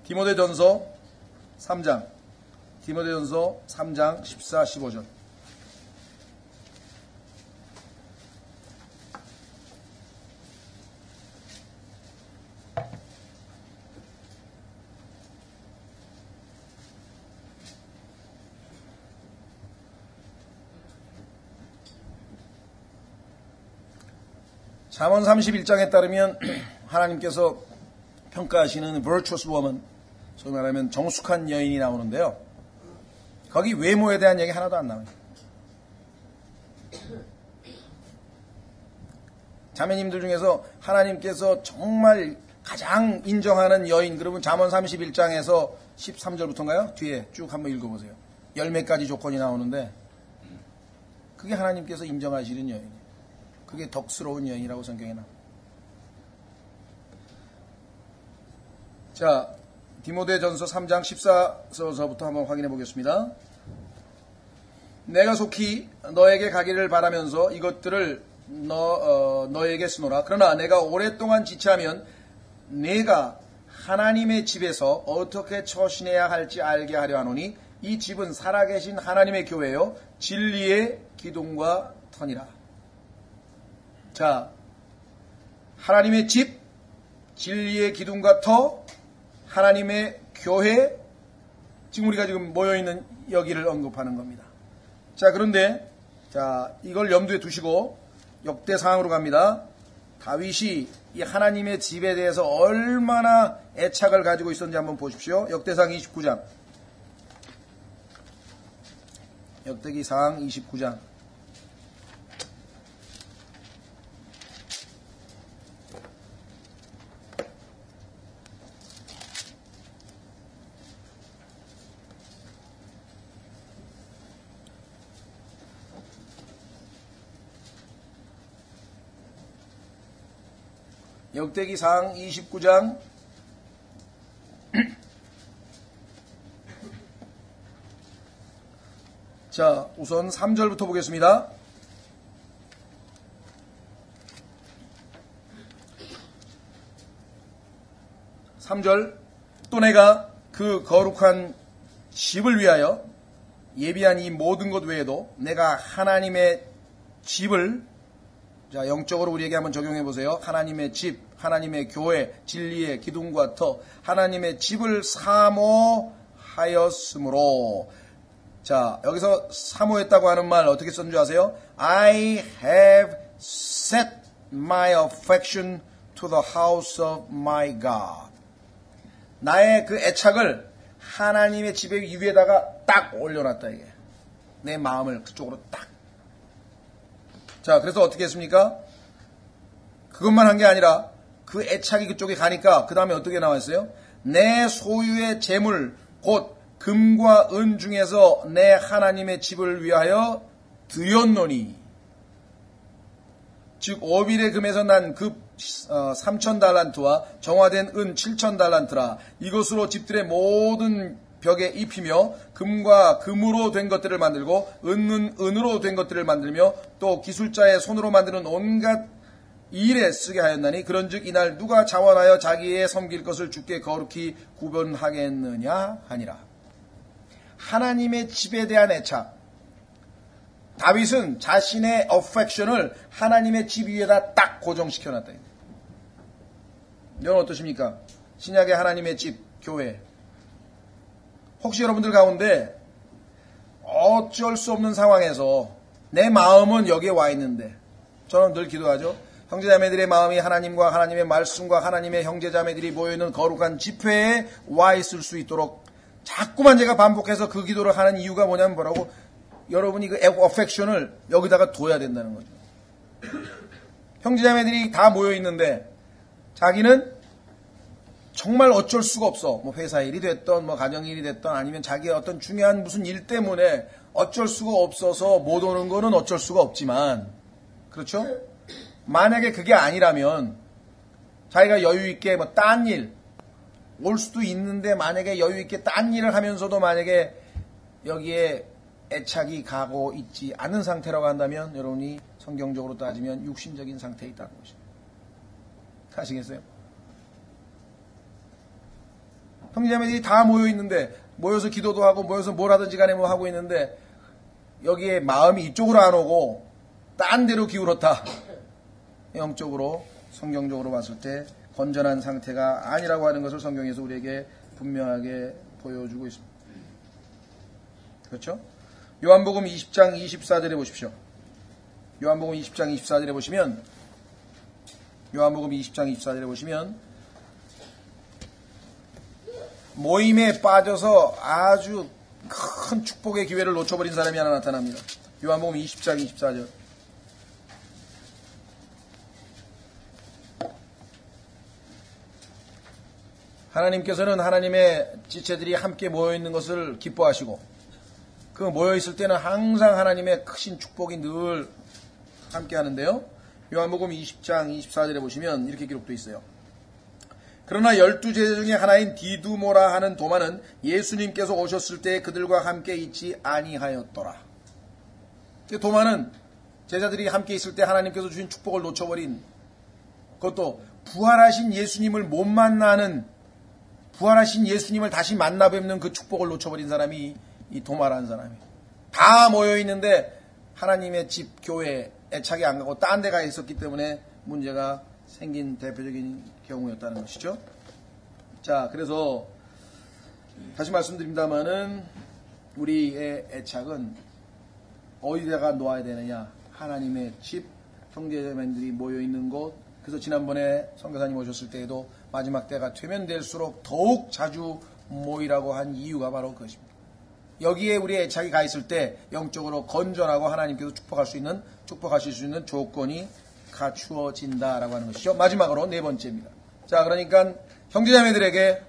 디모데전서 3장. 디모데전서 3장 14, 15절. 잠언 31장에 따르면 하나님께서 평가하시는 virtuous woman, 소위 말하면 정숙한 여인이 나오는데요. 거기 외모에 대한 얘기 하나도 안 나와요. 자매님들 중에서 하나님께서 정말 가장 인정하는 여인, 그러면 잠언 31장에서 13절부터인가요? 뒤에 쭉 한번 읽어보세요. 열 몇 가지 조건이 나오는데 그게 하나님께서 인정하시는 여인이에요. 그게 덕스러운 여인이라고 성경에 나옵니다. 자, 디모데전서 3장 14절부터 한번 확인해 보겠습니다. 내가 속히 너에게 가기를 바라면서 이것들을 너에게 쓰노라. 그러나 내가 오랫동안 지체하면 내가 하나님의 집에서 어떻게 처신해야 할지 알게 하려 하노니 이 집은 살아계신 하나님의 교회요 진리의 기둥과 터니라. 자, 하나님의 집, 진리의 기둥과 터, 하나님의 교회, 지금 우리가 지금 모여있는 여기를 언급하는 겁니다. 자, 그런데 자, 이걸 염두에 두시고 역대상으로 갑니다. 다윗이 이 하나님의 집에 대해서 얼마나 애착을 가지고 있었는지 한번 보십시오. 역대상 29장. 역대기상 29장. 역대기상 29장 자, 우선 3절부터 보겠습니다. 3절 또 내가 그 거룩한 집을 위하여 예비한 이 모든 것 외에도 내가 하나님의 집을, 자, 영적으로 우리에게 한번 적용해 보세요. 하나님의 집, 하나님의 교회, 진리의 기둥과 터, 하나님의 집을 사모하였으므로. 자, 여기서 사모했다고 하는 말 어떻게 쓴 줄 아세요? I have set my affection to the house of my God. 나의 그 애착을 하나님의 집의 위에다가 딱 올려놨다, 이게. 내 마음을 그쪽으로 딱. 자, 그래서 어떻게 했습니까? 그것만 한 게 아니라 그 애착이 그쪽에 가니까 그 다음에 어떻게 나왔어요? 내 소유의 재물, 곧 금과 은 중에서 내 하나님의 집을 위하여 드렸노니. 즉 5빌의 금에서 난 급 3,000달란트와 정화된 은 7,000달란트라. 이것으로 집들의 모든 벽에 입히며 금과 금으로 된 것들을 만들고 은은 은으로 된 것들을 만들며 또 기술자의 손으로 만드는 온갖 일에 쓰게 하였나니 그런즉 이날 누가 자원하여 자기의 섬길 것을 주께 거룩히 구분하겠느냐 하니라. 하나님의 집에 대한 애착. 다윗은 자신의 affection을 하나님의 집 위에다 딱 고정시켜놨다. 여러분 어떠십니까? 신약의 하나님의 집, 교회. 혹시 여러분들 가운데 어쩔 수 없는 상황에서 내 마음은 여기에 와 있는데, 저는 늘 기도하죠. 형제자매들의 마음이 하나님과 하나님의 말씀과 하나님의 형제자매들이 모여있는 거룩한 집회에 와 있을 수 있도록 자꾸만 제가 반복해서 그 기도를 하는 이유가 뭐냐면 뭐라고? 여러분이 그 affection을 여기다가 둬야 된다는 거죠. 형제자매들이 다 모여있는데 자기는 정말 어쩔 수가 없어. 뭐 회사 일이 됐던 뭐 가정 일이 됐던 아니면 자기의 어떤 중요한 무슨 일 때문에 어쩔 수가 없어서 못 오는 거는 어쩔 수가 없지만, 그렇죠? 만약에 그게 아니라면 자기가 여유 있게 뭐 딴 일 올 수도 있는데, 만약에 여유 있게 딴 일을 하면서도 만약에 여기에 애착이 가고 있지 않은 상태라고 한다면 여러분이 성경적으로 따지면 육신적인 상태에 있다는 것입니다. 아시겠어요? 형제자매들이 다 모여 있는데, 모여서 기도도 하고 모여서 뭘 하든지 간에 뭐 하고 있는데 여기에 마음이 이쪽으로 안 오고 딴 데로 기울었다. 영적으로 성경적으로 봤을 때 건전한 상태가 아니라고 하는 것을 성경에서 우리에게 분명하게 보여주고 있습니다. 그렇죠? 요한복음 20장 24절에 보십시오. 요한복음 20장 24절에 보시면, 요한복음 20장 24절에 보시면 모임에 빠져서 아주 큰 축복의 기회를 놓쳐버린 사람이 하나 나타납니다. 요한복음 20장 24절. 하나님께서는 하나님의 지체들이 함께 모여있는 것을 기뻐하시고, 그 모여있을 때는 항상 하나님의 크신 축복이 늘 함께 하는데요. 요한복음 20장 24절에 보시면 이렇게 기록되어 있어요. 그러나 12제자 중에 하나인 디두모라 하는 도마는 예수님께서 오셨을 때 그들과 함께 있지 아니하였더라. 도마는 제자들이 함께 있을 때 하나님께서 주신 축복을 놓쳐버린, 그것도 부활하신 예수님을 못 만나는, 부활하신 예수님을 다시 만나 뵙는 그 축복을 놓쳐버린 사람이 이 도마라는 사람이에요. 다 모여있는데 하나님의 집, 교회에 애착이 안 가고 딴 데 가 있었기 때문에 문제가 생긴 대표적인 경우였다는 것이죠. 자, 그래서 다시 말씀드립니다만은 우리의 애착은 어디다가 놓아야 되느냐? 하나님의 집, 형제자매들이 모여있는 곳. 그래서 지난번에 선교사님 오셨을 때에도 마지막 때가 되면 될수록 더욱 자주 모이라고 한 이유가 바로 그것입니다. 여기에 우리의 애착이 가 있을 때 영적으로 건전하고 하나님께서 축복하실 수 있는 조건이 갖추어진다라고 하는 것이죠. 마지막으로 네 번째입니다. 자, 그러니까 형제자매들에게,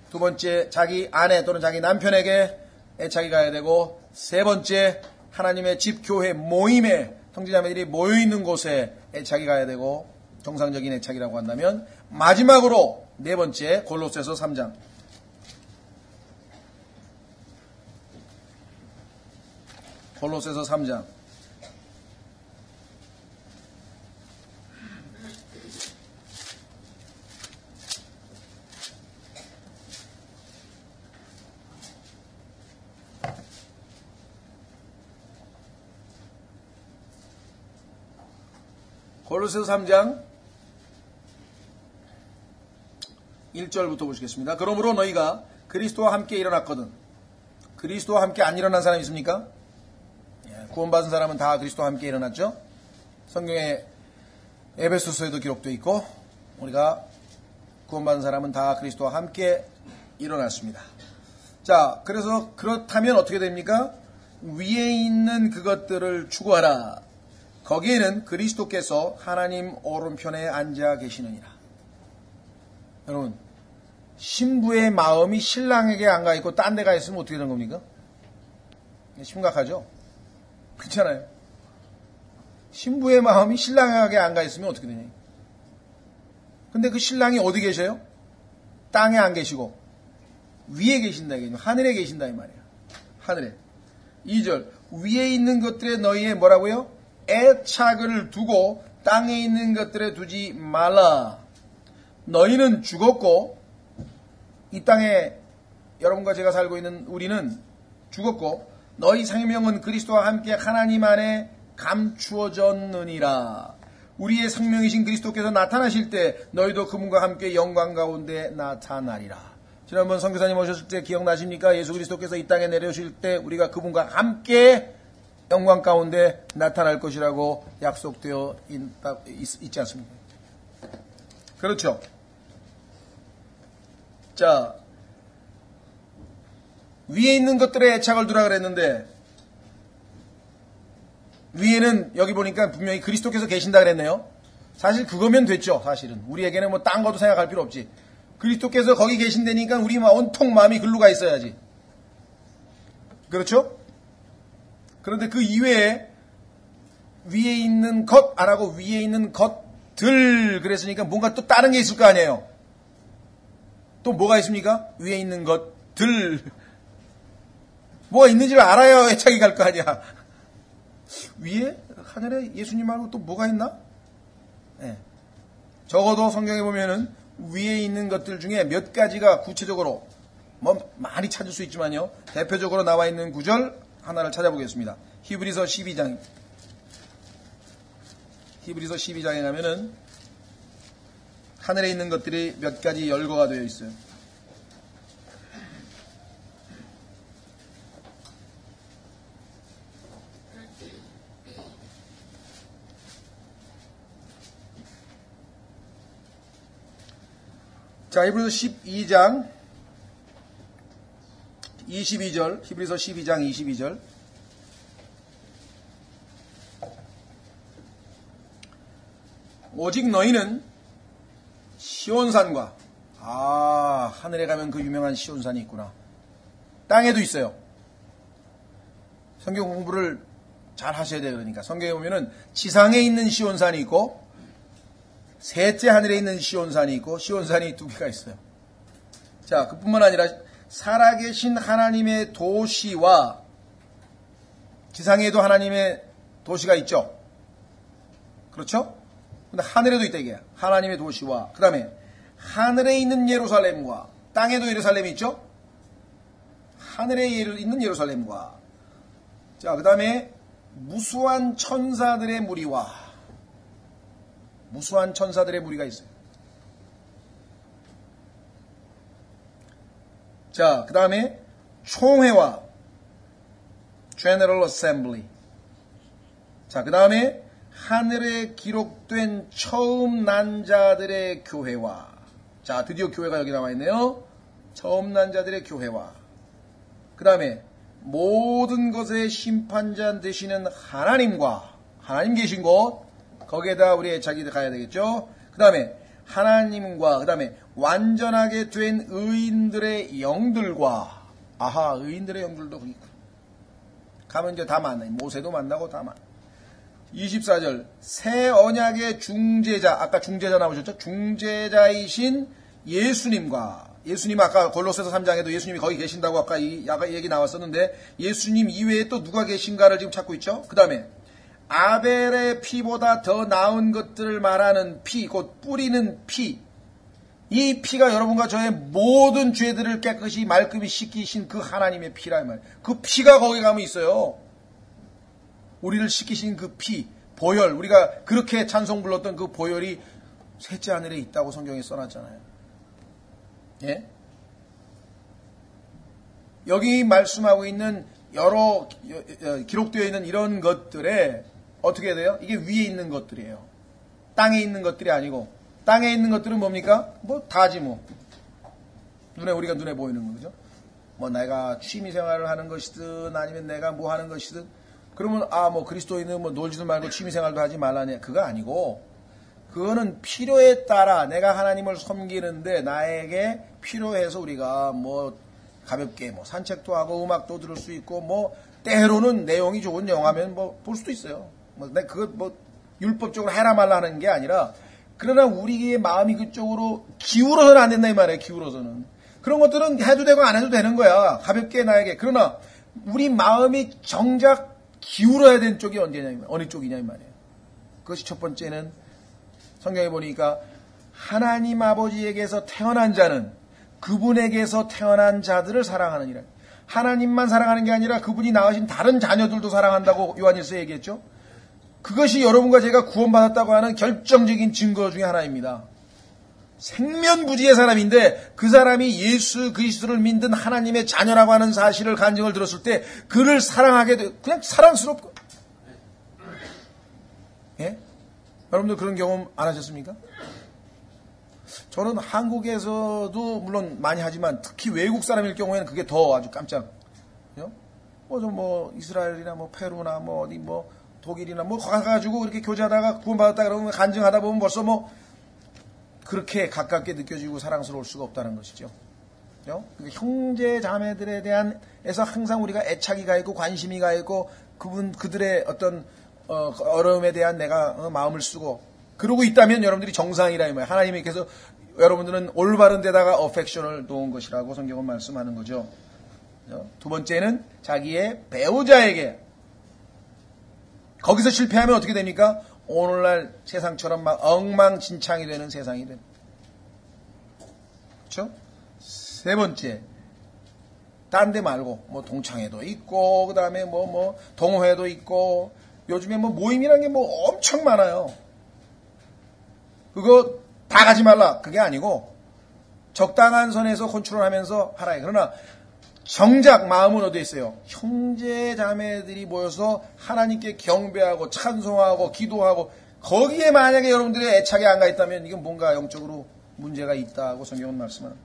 두 번째 자기 아내 또는 자기 남편에게 애착이 가야 되고, 세 번째 하나님의 집, 교회, 모임에 형제자매들이 모여있는 곳에 애착이 가야 되고, 정상적인 애착이라고 한다면, 마지막으로 네 번째 골로새서 3장. 골로새서 3장. 골로새서 3장 1절부터 보시겠습니다. 그러므로 너희가 그리스도와 함께 일어났거든. 그리스도와 함께 안 일어난 사람 있습니까? 구원받은 사람은 다 그리스도와 함께 일어났죠. 성경에 에베소서에도 기록되어 있고 우리가 구원받은 사람은 다 그리스도와 함께 일어났습니다. 자, 그래서 그렇다면 어떻게 됩니까? 위에 있는 그것들을 추구하라. 거기에는 그리스도께서 하나님 오른편에 앉아 계시느니라. 여러분, 신부의 마음이 신랑에게 안 가 있고 딴 데 가 있으면 어떻게 되는 겁니까? 심각하죠? 그렇잖아요. 신부의 마음이 신랑에게 안 가 있으면 어떻게 되냐. 근데 그 신랑이 어디 계셔요? 땅에 안 계시고 위에 계신다. 하늘에 계신다 이 말이에요. 하늘에. 2절 위에 있는 것들에 너희의 뭐라고요? 애착을 두고 땅에 있는 것들에 두지 말라. 너희는 죽었고 이 땅에 여러분과 제가 살고 있는 우리는 죽었고 너희 생명은 그리스도와 함께 하나님 안에 감추어졌느니라. 우리의 생명이신 그리스도께서 나타나실 때 너희도 그분과 함께 영광 가운데 나타나리라. 지난번 선교사님 오셨을 때 기억나십니까? 예수 그리스도께서 이 땅에 내려오실 때 우리가 그분과 함께 영광 가운데 나타날 것이라고 약속되어 있지 않습니까? 그렇죠. 자, 위에 있는 것들에 애착을 두라 그랬는데 위에는 여기 보니까 분명히 그리스도께서 계신다 그랬네요. 사실 그거면 됐죠. 사실은 우리에게는 뭐 딴 것도 생각할 필요 없지. 그리스도께서 거기 계신다니까 우리 온통 마음이 글로 가 있어야지. 그렇죠? 그런데 그 이외에 위에 있는 것 안 하고 위에 있는 것들 그랬으니까 뭔가 또 다른 게 있을 거 아니에요. 또 뭐가 있습니까? 위에 있는 것들 뭐가 있는지를 알아야 애착이 갈 거 아니야. 위에 하늘에 예수님 말고 또 뭐가 있나? 네. 적어도 성경에 보면은 위에 있는 것들 중에 몇 가지가 구체적으로 뭐 많이 찾을 수 있지만요. 대표적으로 나와 있는 구절 하나를 찾아보겠습니다. 히브리서 12장. 히브리서 12장에 가면은 하늘에 있는 것들이 몇 가지 열거가 되어 있어요. 자, 히브리서 12장 22절, 히브리서 12장 22절. 오직 너희는 시온산과, 하늘에 가면 그 유명한 시온산이 있구나. 땅에도 있어요. 성경 공부를 잘 하셔야 돼요. 그러니까 성경에 보면은 지상에 있는 시온산이 있고 셋째 하늘에 있는 시온산이 있고 시온산이 두 개가 있어요. 자, 그뿐만 아니라 살아계신 하나님의 도시와 지상에도 하나님의 도시가 있죠. 그렇죠? 근데 하늘에도 있다 이게. 하나님의 도시와 그 다음에 하늘에 있는 예루살렘과 땅에도 예루살렘이 있죠. 하늘에 있는 예루살렘과 자, 그 다음에 무수한 천사들의 무리와 무수한 천사들의 무리가 있어요. 자, 그 다음에 총회와 General Assembly. 자, 그 다음에 하늘에 기록된 처음 난 자들의 교회와 자, 드디어 교회가 여기 나와 있네요. 처음 난 자들의 교회와 그 다음에 모든 것의 심판자 되시는 하나님과 하나님 계신 곳 거기에다 우리 애착이 가야 되겠죠. 그 다음에 하나님과 그 다음에 완전하게 된 의인들의 영들과 의인들의 영들도 거기 있고 가면 이제 다 만나요. 모세도 만나고 다 만나요. 24절 새 언약의 중재자 아까 중재자 나오셨죠. 중재자이신 예수님과 예수님 아까 골로새서 3장에도 예수님이 거기 계신다고 아까 이 얘기 나왔었는데 예수님 이외에 또 누가 계신가를 지금 찾고 있죠. 그 다음에 아벨의 피보다 더 나은 것들을 말하는 피, 곧 뿌리는 피. 이 피가 여러분과 저의 모든 죄들을 깨끗이 말끔히 씻기신 그 하나님의 피라 말이에요. 그 피가 거기 가면 있어요. 우리를 씻기신 그 피, 보혈, 우리가 그렇게 찬송 불렀던 그 보혈이 셋째 하늘에 있다고 성경에 써놨잖아요. 예? 여기 말씀하고 있는 여러 기록되어 있는 이런 것들에 어떻게 해야 돼요? 이게 위에 있는 것들이에요. 땅에 있는 것들이 아니고, 땅에 있는 것들은 뭡니까? 뭐 다지 뭐. 우리가 눈에 보이는 거죠. 뭐 내가 취미 생활을 하는 것이든 아니면 내가 뭐 하는 것이든, 그러면 뭐 그리스도인은 뭐 놀지도 말고 취미 생활도 하지 말라냐. 그거 아니고, 그거는 필요에 따라 내가 하나님을 섬기는데 나에게 필요해서 우리가 뭐 가볍게 뭐 산책도 하고 음악도 들을 수 있고, 뭐 때로는 내용이 좋은 영화면 뭐 볼 수도 있어요. 뭐 그거 뭐 율법적으로 해라 말라 하는 게 아니라, 그러나 우리의 마음이 그쪽으로 기울어서는 안 된다 이 말이에요. 기울어서는. 그런 것들은 해도 되고 안 해도 되는 거야. 가볍게 나에게. 그러나 우리 마음이 정작 기울어야 되는 쪽이 어느 쪽이냐 이 말이에요. 그것이 첫 번째는 성경에 보니까 하나님 아버지에게서 태어난 자는 그분에게서 태어난 자들을 사랑하느니라. 하나님만 사랑하는 게 아니라 그분이 낳으신 다른 자녀들도 사랑한다고 요한일서에 얘기했죠. 그것이 여러분과 제가 구원받았다고 하는 결정적인 증거 중에 하나입니다. 생면부지의 사람인데 그 사람이 예수 그리스도를 믿는 하나님의 자녀라고 하는 사실을 간증을 들었을 때 그를 사랑하게 돼. 그냥 사랑스럽고. 예? 여러분들 그런 경험 안 하셨습니까? 저는 한국에서도 물론 많이 하지만 특히 외국 사람일 경우에는 그게 더 아주 깜짝. 뭐 이스라엘이나 뭐 페루나 뭐 어디 뭐 독일이나 뭐 가가지고 이렇게 교제하다가 구원받았다 그러면 간증하다 보면 벌써 뭐 그렇게 가깝게 느껴지고 사랑스러울 수가 없다는 것이죠. 형제 자매들에 대한에서 항상 우리가 애착이 가 있고 관심이 가 있고 그들의 어떤 어려움에 대한 내가 마음을 쓰고 그러고 있다면 여러분들이 정상이라 이 말이에요. 하나님께서 여러분들은 올바른 데다가 어펙션을 놓은 것이라고 성경은 말씀하는 거죠. 두 번째는 자기의 배우자에게. 거기서 실패하면 어떻게 됩니까? 오늘날 세상처럼 막 엉망진창이 되는 세상이 됩니다. 그렇죠? 세 번째, 딴 데 말고 뭐 동창회도 있고 그 다음에 뭐 동호회도 있고 요즘에 뭐 모임이라는 게 뭐 엄청 많아요. 그거 다 가지 말라 그게 아니고 적당한 선에서 컨트롤하면서 하라. 그러나 정작 마음은 어디에 있어요? 형제 자매들이 모여서 하나님께 경배하고 찬송하고 기도하고 거기에 만약에 여러분들의 애착이 안 가 있다면 이건 뭔가 영적으로 문제가 있다고 성경은 말씀합니다.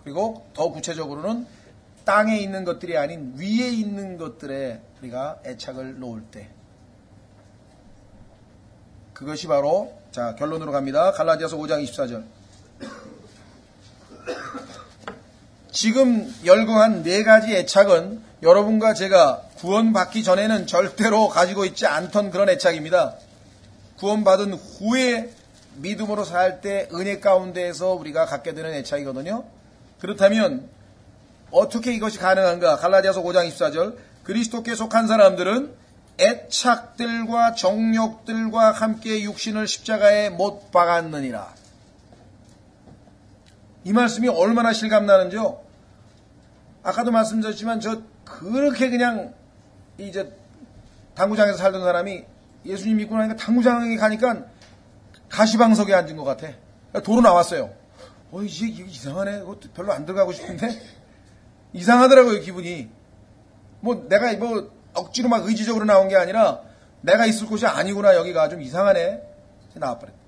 그리고 더 구체적으로는 땅에 있는 것들이 아닌 위에 있는 것들에 우리가 애착을 놓을 때 그것이 바로 자 결론으로 갑니다. 갈라디아서 5장 24절. 지금 열거한 네 가지 애착은 여러분과 제가 구원받기 전에는 절대로 가지고 있지 않던 그런 애착입니다. 구원받은 후에 믿음으로 살 때 은혜 가운데에서 우리가 갖게 되는 애착이거든요. 그렇다면 어떻게 이것이 가능한가? 갈라디아서 5장 24절. 그리스도께 속한 사람들은 애착들과 정욕들과 함께 육신을 십자가에 못 박았느니라. 이 말씀이 얼마나 실감나는지요? 아까도 말씀드렸지만 저 그렇게 그냥 이제 당구장에서 살던 사람이 예수님 믿고 나니까 당구장에 가니까 가시방석에 앉은 것 같아. 도로 나왔어요. 이게 이상하네. 그것도 별로 안 들어가고 싶은데 이상하더라고요 기분이. 내가 억지로 막 의지적으로 나온 게 아니라 내가 있을 곳이 아니구나 여기가 좀 이상하네. 나와버렸다.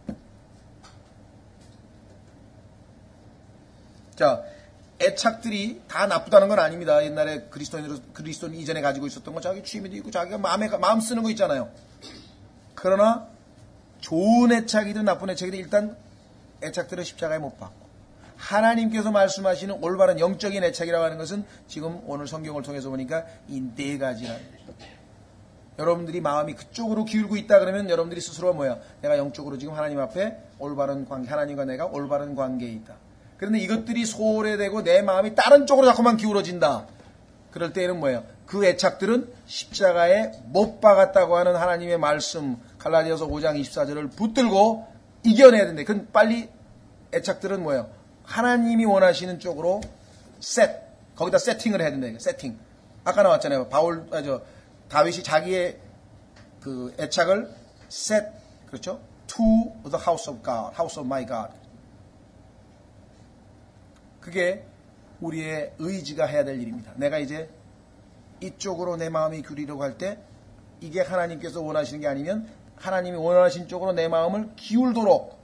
자. 애착들이 다 나쁘다는 건 아닙니다. 옛날에 그리스도인 이전에 가지고 있었던 거 자기 취미도 있고 자기가 마음 쓰는 거 있잖아요. 그러나 좋은 애착이든 나쁜 애착이든 일단 애착들은 십자가에 못 박고 하나님께서 말씀하시는 올바른 영적인 애착이라고 하는 것은 지금 오늘 성경을 통해서 보니까 이 네 가지라는 거죠. 여러분들이 마음이 그쪽으로 기울고 있다 그러면 여러분들이 스스로 내가 영적으로 지금 하나님 앞에 올바른 관계, 하나님과 내가 올바른 관계에 있다. 그런데 이것들이 소홀해되고 내 마음이 다른 쪽으로 자꾸만 기울어진다. 그럴 때에는 그 애착들은 십자가에 못 박았다고 하는 하나님의 말씀 갈라디아서 5장 24절을 붙들고 이겨내야 된다. 그건 빨리 애착들은 하나님이 원하시는 쪽으로 거기다 세팅을 해야 된다. 세팅. 아까 나왔잖아요. 다윗이 자기의 그 애착을 그렇죠? To the house of God, house of my God. 그게 우리의 의지가 해야 될 일입니다. 내가 이제 이쪽으로 내 마음이 기울이려고 할 때 이게 하나님께서 원하시는 게 아니면 하나님이 원하신 쪽으로 내 마음을 기울도록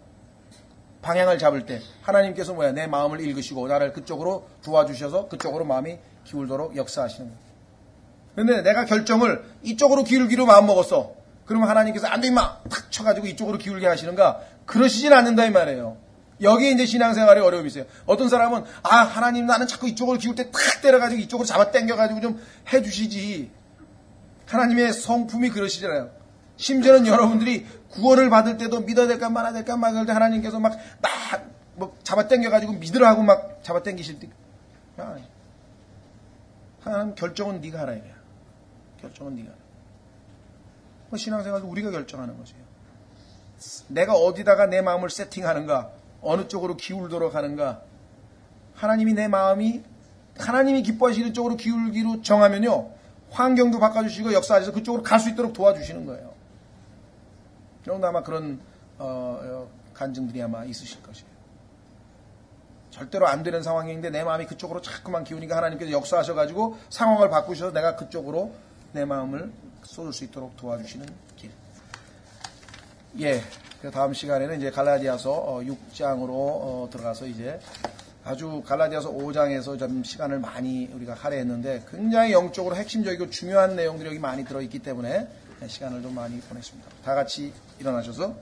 방향을 잡을 때 하나님께서 뭐야? 내 마음을 읽으시고 나를 그쪽으로 도와주셔서 그쪽으로 마음이 기울도록 역사하시는 거예요. 근데 내가 결정을 이쪽으로 기울기로 마음먹었어. 그러면 하나님께서 안 돼 임마! 탁 쳐가지고 이쪽으로 기울게 하시는가? 그러시진 않는다 이 말이에요. 여기에 이제 신앙생활에 어려움이 있어요. 어떤 사람은 하나님 나는 자꾸 이쪽으로 기울 때 탁 때려가지고 이쪽으로 잡아 당겨가지고 좀 해주시지. 하나님의 성품이 그러시잖아요. 심지어는 여러분들이 구원을 받을 때도 믿어야 될까 말아야 될까 막 그럴 때 하나님께서 막 잡아 당겨가지고 믿으라고 막 잡아 당기실 때 하나님 결정은 네가 하라 이거야. 결정은 네가 하라. 신앙생활도 우리가 결정하는 것이에요. 내가 어디다가 내 마음을 세팅하는가, 어느 쪽으로 기울도록 하는가. 하나님이 내 마음이 하나님이 기뻐하시는 쪽으로 기울기로 정하면요, 환경도 바꿔주시고 역사하셔서 그쪽으로 갈 수 있도록 도와주시는 거예요. 여러분도 아마 그런 간증들이 아마 있으실 것이에요. 절대로 안 되는 상황인데 내 마음이 그쪽으로 자꾸만 기우니까 하나님께서 역사하셔가지고 상황을 바꾸셔서 내가 그쪽으로 내 마음을 쏟을 수 있도록 도와주시는 길. 예. 그 다음 시간에는 이제 갈라디아서 6장으로 들어가서 이제 아주 갈라디아서 5장에서 좀 시간을 많이 우리가 할애했는데 굉장히 영적으로 핵심적이고 중요한 내용들이 여기 많이 들어있기 때문에 시간을 좀 많이 보냈습니다. 다 같이 일어나셔서